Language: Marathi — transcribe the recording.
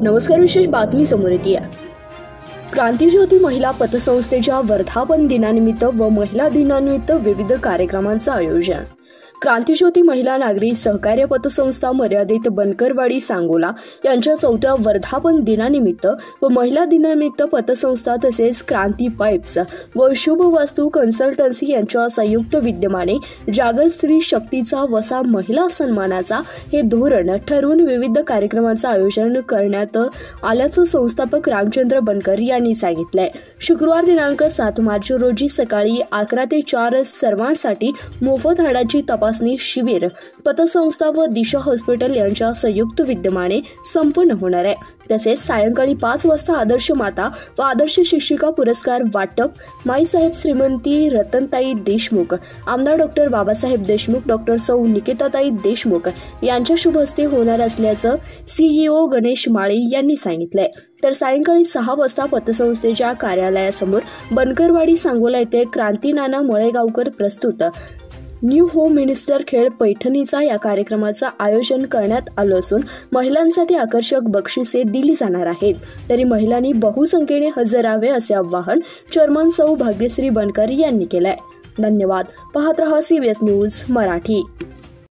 नमस्कार. विशेष बातमी समोर येते आहे. क्रांतिज्योती महिला पतसंस्थेच्या वर्धापन दिनानिमित्त व महिला दिनानिमित्त विविध कार्यक्रमांचं आयोजन. क्रांतिज्योती महिला नागरी सहकार्य पतसंस्था मर्यादित बनकरवाडी सांगोला यांच्या 4थ्या वर्धापन दिनानिमित्त व महिला दिनानिमित्त पतसंस्था तसेच क्रांती पाईप्स व शुभ वास्तू कन्सल्टन्सी यांच्या संयुक्त विद्यमाने जागर स्त्री शक्तीचा वसा महिला सन्मानाचा हे धोरण ठरवून विविध कार्यक्रमांचं आयोजन करण्यात आल्याचं संस्थापक रामचंद्र बनकर यांनी सांगितलंय. शुक्रवार दिनांक 7 मार्च रोजी सकाळी 11 ते 4 सर्वांसाठी मोफत हाडाची तपासणी शिबिर पतसंस्था व दिशा हॉस्पिटल यांच्या संयुक्त विद्यमाने संपन्न होणार आहे. तसेच सायंकाळी 5 वाजता आदर्श माता व आदर्श शिक्षिका पुरस्कार वाटप माईसाहेब श्रीमंती रतनताई देशमुख, आमदार डॉक्टर बाबासाहेब देशमुख, डॉक्टर सौ निकिताताई देशमुख यांच्या शुभ हस्ते होणार असल्याचं CEO गणेश माळे यांनी सांगितलंय. तर सायंकाळी 6 वाजता पतसंस्थेच्या कार्यालयासमोर बनकरवाडी सांगोला येथे क्रांती नाना मळेगावकर प्रस्तुत न्यू होम मिनिस्टर खेळ पैठणीचा या कार्यक्रमाचं आयोजन करण्यात आलं असून महिलांसाठी आकर्षक बक्षिसे दिली जाणार आहेत. तरी महिलांनी बहुसंख्येने हजर राहावे असे आवाहन चेअरमन सौ भाग्यश्री बनकर यांनी केलंय. धन्यवाद. पाहत रहा CBS न्यूज मराठी.